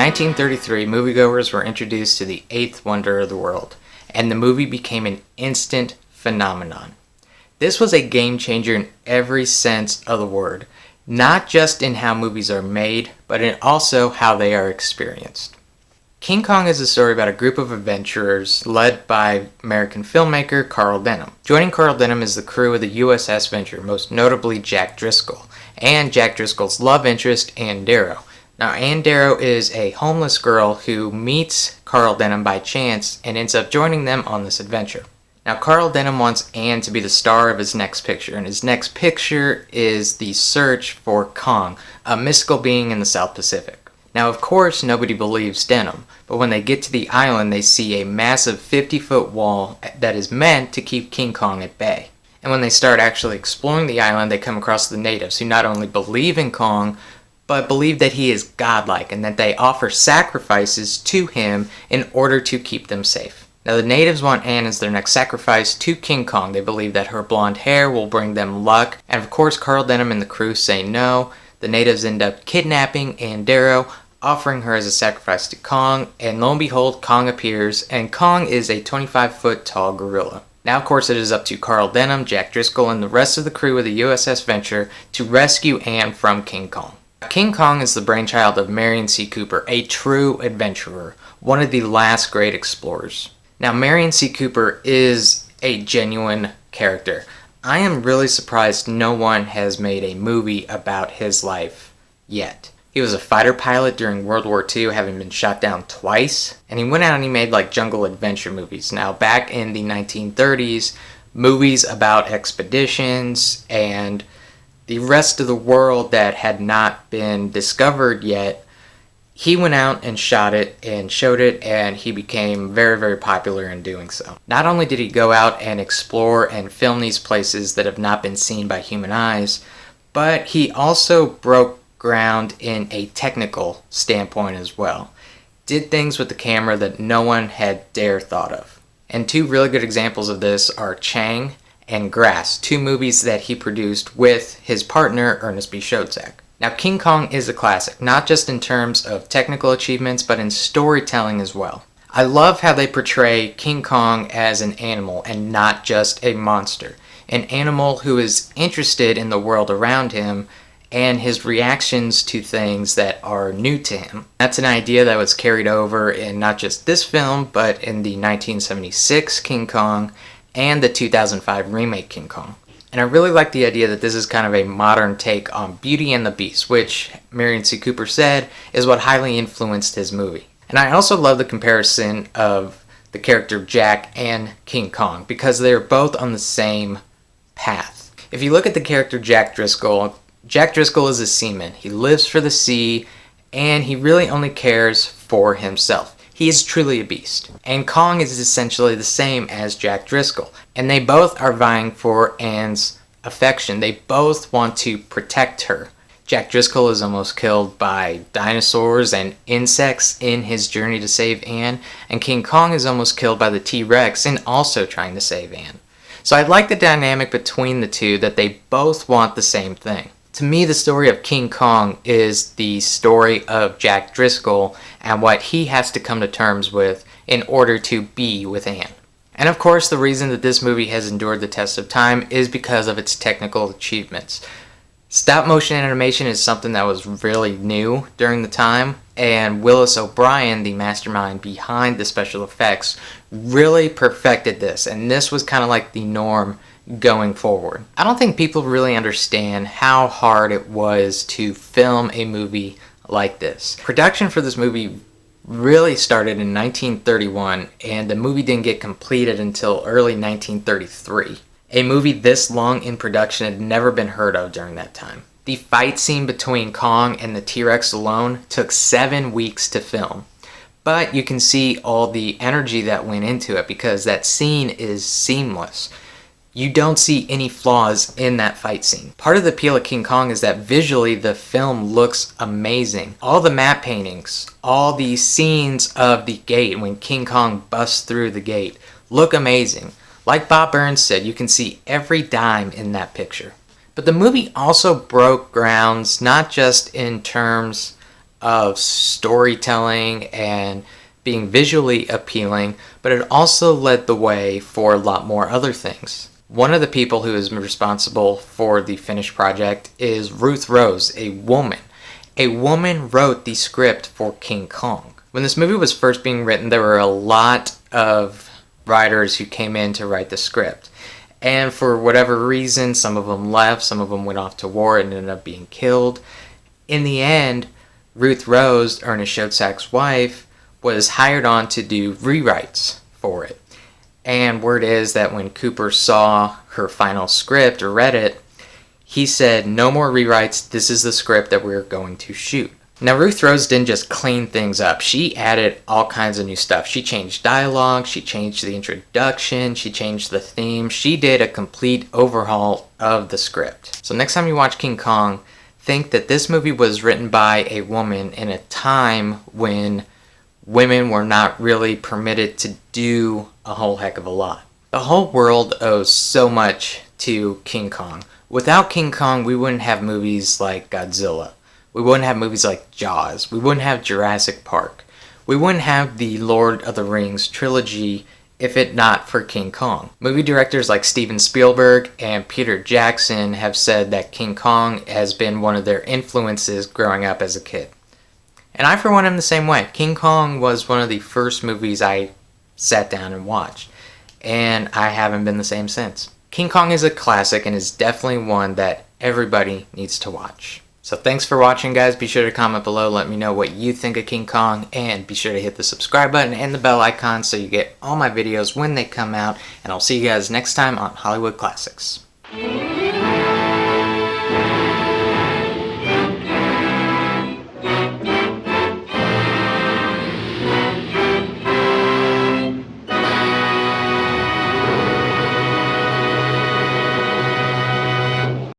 1933, moviegoers were introduced to the eighth wonder of the world, and the movie became an instant phenomenon. This was a game changer in every sense of the word, not just in how movies are made, but in also how they are experienced. King Kong is a story about a group of adventurers led by American filmmaker Carl Denham. Joining Carl Denham is the crew of the USS Venture, most notably Jack Driscoll, and Jack Driscoll's love interest, Ann Darrow. Now, Ann Darrow is a homeless girl who meets Carl Denham by chance and ends up joining them on this adventure. Now, Carl Denham wants Ann to be the star of his next picture, and his next picture is the search for Kong, a mystical being in the South Pacific. Now, of course, nobody believes Denham, but when they get to the island, they see a massive 50-foot wall that is meant to keep King Kong at bay. And when they start actually exploring the island, they come across the natives who not only believe in Kong, but believe that he is godlike and that they offer sacrifices to him in order to keep them safe. Now, the natives want Anne as their next sacrifice to King Kong. They believe that her blonde hair will bring them luck, and of course, Carl Denham and the crew say no. The natives end up kidnapping Ann Darrow, offering her as a sacrifice to Kong, and lo and behold, Kong appears, and Kong is a 25-foot tall gorilla. Now, of course, it is up to Carl Denham, Jack Driscoll, and the rest of the crew of the USS Venture to rescue Anne from King Kong. King Kong is the brainchild of Merian C. Cooper, a true adventurer, one of the last great explorers. Now, Merian C. Cooper is a genuine character. I am really surprised no one has made a movie about his life yet. He was a fighter pilot during World War II, having been shot down twice, and he went out and he made like jungle adventure movies. Now, back in the 1930s, movies about expeditions and the rest of the world that had not been discovered yet, he went out and shot it and showed it, and he became very, very popular in doing so. Not only did he go out and explore and film these places that have not been seen by human eyes, but he also broke ground in a technical standpoint as well. Did things with the camera that no one had dare thought of. And two really good examples of this are Chang and Grass, two movies that he produced with his partner Ernest Shoedsack. Now, King Kong is a classic, not just in terms of technical achievements, but in storytelling as well. I love how they portray King Kong as an animal and not just a monster. An animal who is interested in the world around him and his reactions to things that are new to him. That's an idea that was carried over in not just this film, but in the 1976 King Kong and the 2005 remake King Kong. And I really like the idea that this is kind of a modern take on Beauty and the Beast, which Merian C. Cooper said is what highly influenced his movie. And I also love the comparison of the character Jack and King Kong, because they're both on the same path. If you look at the character Jack Driscoll is a seaman. He lives for the sea, and he really only cares for himself. He is truly a beast. And Kong is essentially the same as Jack Driscoll. And they both are vying for Anne's affection. They both want to protect her. Jack Driscoll is almost killed by dinosaurs and insects in his journey to save Anne. And King Kong is almost killed by the T-Rex in also trying to save Anne. So I like the dynamic between the two, that they both want the same thing. To me, the story of King Kong is the story of Jack Driscoll and what he has to come to terms with in order to be with Anne. And of course, the reason that this movie has endured the test of time is because of its technical achievements. Stop motion animation is something that was really new during the time, and Willis O'Brien, the mastermind behind the special effects, really perfected this, and this was kind of like the norm going forward. I don't think people really understand how hard it was to film a movie like this. Production for this movie really started in 1931, and the movie didn't get completed until early 1933. A movie this long in production had never been heard of during that time. The fight scene between Kong and the T-Rex alone took 7 weeks to film. But you can see all the energy that went into it, because that scene is seamless. You don't see any flaws in that fight scene. Part of the appeal of King Kong is that visually the film looks amazing. All the matte paintings, all the scenes of the gate when King Kong busts through the gate look amazing. Like Bob Burns said, you can see every dime in that picture. But the movie also broke grounds not just in terms of storytelling and being visually appealing, but it also led the way for a lot more other things. One of the people who is responsible for the finished project is Ruth Rose, a woman. A woman wrote the script for King Kong. When this movie was first being written, there were a lot of writers who came in to write the script. And for whatever reason, some of them left, some of them went off to war and ended up being killed. In the end, Ruth Rose, Ernest Shoedsack's wife, was hired on to do rewrites for it. And word is that when Cooper saw her final script or read it, he said, "No more rewrites, this is the script that we're going to shoot." Now, Ruth Rose didn't just clean things up. She added all kinds of new stuff. She changed dialogue, she changed the introduction, she changed the theme. She did a complete overhaul of the script. So next time you watch King Kong, think that this movie was written by a woman in a time when women were not really permitted to do a whole heck of a lot. The whole world owes so much to King Kong. Without King Kong, we wouldn't have movies like Godzilla. We wouldn't have movies like Jaws. We wouldn't have Jurassic Park. We wouldn't have the Lord of the Rings trilogy if it not for King Kong. Movie directors like Steven Spielberg and Peter Jackson have said that King Kong has been one of their influences growing up as a kid. And I, for one, am the same way. King Kong was one of the first movies I sat down and watched. And I haven't been the same since. King Kong is a classic and is definitely one that everybody needs to watch. So thanks for watching, guys. Be sure to comment below. Let me know what you think of King Kong. And be sure to hit the subscribe button and the bell icon so you get all my videos when they come out. And I'll see you guys next time on Hollywood Classics.